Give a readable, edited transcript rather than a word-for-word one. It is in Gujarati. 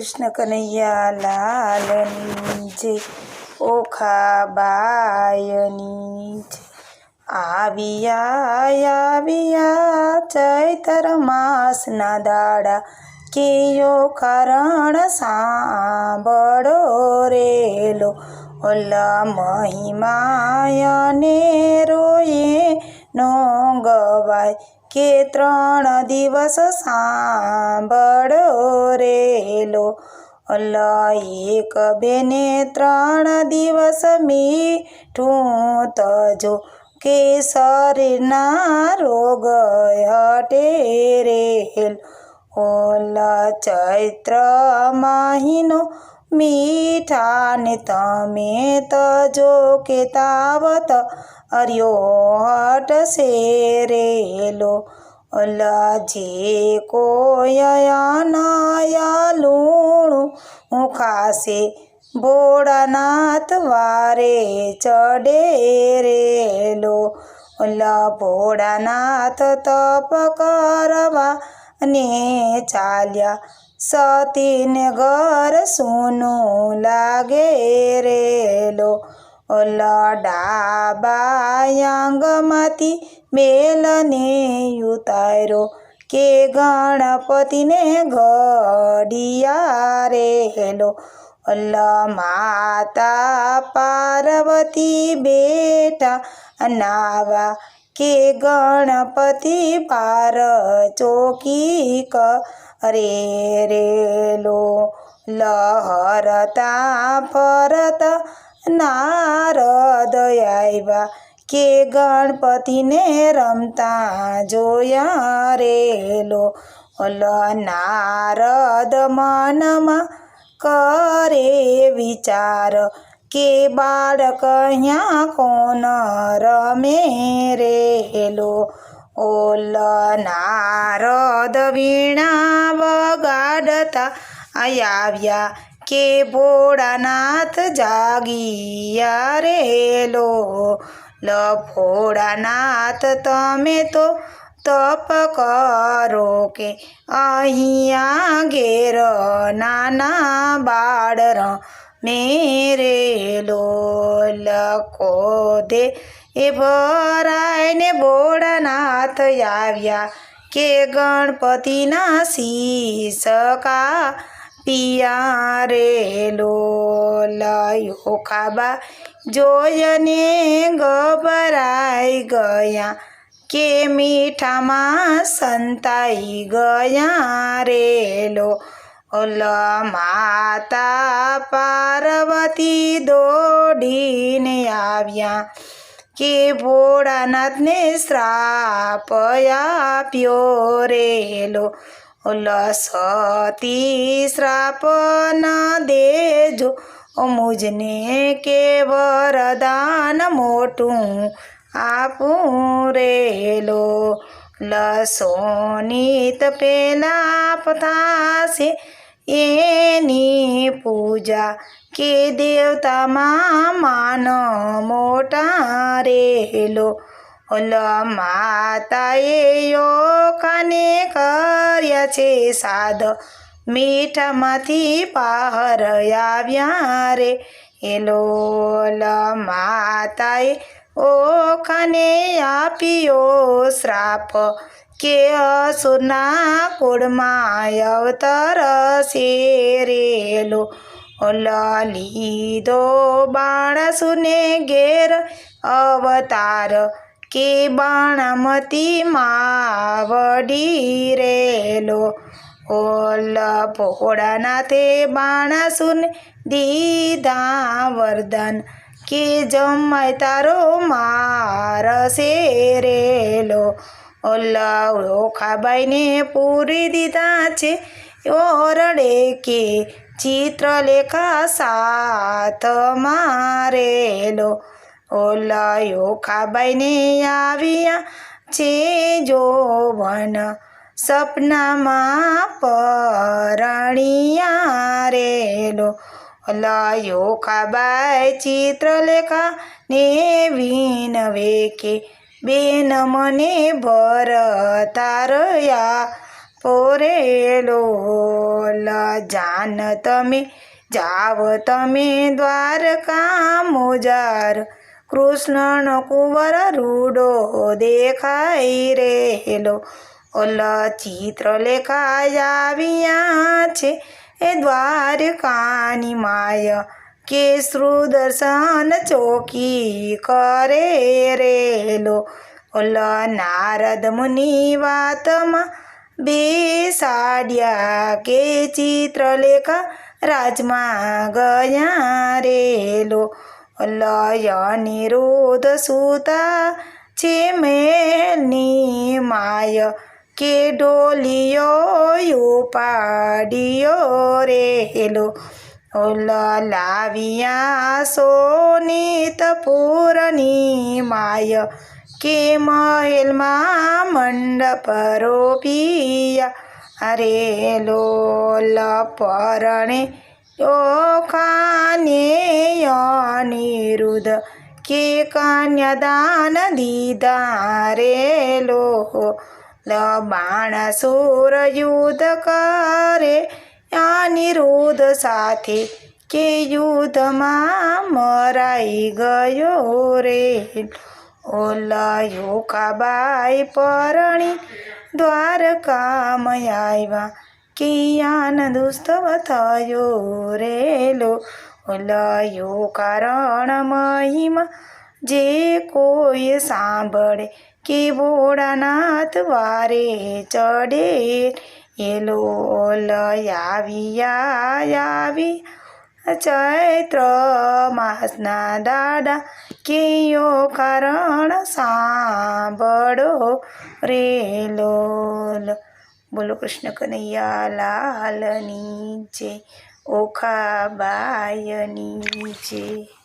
कृष्ण कन्हैया लालनी जय। ओखा बायनी जय। આવ્યા ચૈતર માસના દાડા કેયો કારણ સાંભળો રેલો ઓલા મહિમાયને રોયે નો ગવાય કે 3 દિવસ સાંભળો રેલો ઓલા એક બેને 3 દિવસ મીઠું તજો કે શરીરના રોગ હટે રેલ ઓલા ચૈત્ર મહિનો મીઠાને તમે તજો કે તાવત અર્યો હટશે રેલો ઓલા જે કોઈ નયા લૂણું ખાશે ભોળાનાથ વારે ચડે રેલો ઓલા ભોળાનાથ તપ કરવા ને ચાલ્યા સતીને ઘર સૂનું લાગે રેલો ઓલા ડાબા આંગમાંથી બેલને ઉતાર્યો કે ગણપતિને ઘડિયા રેલો ઓલા માતા પાર્વતી બેઠા નાવા કે ગણપતિ પાર ચોકી કરે રેલો લહરતા ફરતા નારદ આવ્યા કે ગણપતિને રમતા જોયા રેલો ઓલા નારદ મનમાં કરે વિચાર કે બાળક અહીંયા કોણ રમે રેલો ઓલા નારદ વીણા વગાડતા આવ્યા કે ભોળાનાથ જાગીયા રેલો ભોળાનાથ તમે તો તપ કરો કે અહીંયા ઘેર નાના બાળ રમે રેલો લખો દે એ ભરાઈને ભોળાનાથ આવ્યા કે ગણપતિના શીશ કાપિયા રેલો લયો ખાબા જોઈને ગભરાઈ ગયા કે મીઠામાં સંતાઈ ગયા રેલો ઓલા માતા પાર્વતી દોડીને આવ્યા કે ભોળાનાથને શ્રાપ આપ્યો રેલો ઓલા સતી શ્રાપ ના દેજો મુજને કે વરદાન મોટું આપું રેલો લસોનિત પેલા પતાશે એની પૂજા કે દેવતામાં માન મોટા રેલો ઓલા માતાએ યોખાને કર્યા છે સાદ મીઠામાંથી બહાર આવ્યા રે એલો માતાએ ઓખાને આપ્યો શ્રાપ કે અસુરના કુળમાં અવતરશે રેલો ઓલા લીધો બાણસુને ઘેર અવતાર કે બાણામતી માવડી રેલો ઓલા ભોળાનાથે બાણાસુરને દીધા વરદાન કે જમાય તારો મારશે રેલો ઓલા ઓખાબાઈને પૂરી દીધા છે ઓરડે કે ચિત્રલેખા સાથ મારેલો ઓલા ઓખાબાઈને આવ્યા છે જોવન સપનામાં પરણિયા રેલો ઓલા ઓખાબાઈ ચિત્રલેખા ને વિનવે કે બેન મને ભરતારયા પોરેલો જાન તમે જાવ તમે દ્વારકા મોજાર કૃષ્ણનો કુંવર રૂડો દેખાઈ રેલો ચિત્રલેખા આવ્યા છે એ દ્વારકાની માય કે સુદર્શન ચોકી કરે રેલો નારદ મુનિ વાતમાં બેસાડ્યા કે ચિત્રલેખા રાજમાં ગયા રેલો અનિરુદ્ધ સૂતા છે મહેલની માય કે ડોલિયો ઉપાડ્યો રેલો લાવ્યા સોનિતપુરની માય કે મહેલમાં મંડપ રોપિયા રેલો પરણે ઓખાને અનિરુદ્ધ કે કન્યાદાન દીધા રેલો બાણાસુર યુદ્ધ કરે અનિરુદ્ધ સાથે કે યુદ્ધમાં મરાઈ ગયો રે યોખાબાઈ પરણી દ્વારકામાં આવ્યા કે આનંદ ઉત્સવ થયો રેલો કારણ મહિમા જે કોઈ સાંભળે કે ભોળાનાથ વારે ચડે આવી ચૈત્ર માસના દાડા કેયો કારણ સાંભળો રેલો બોલો કૃષ્ણ કનૈયા લાલની જય ઓખાબાયની જય.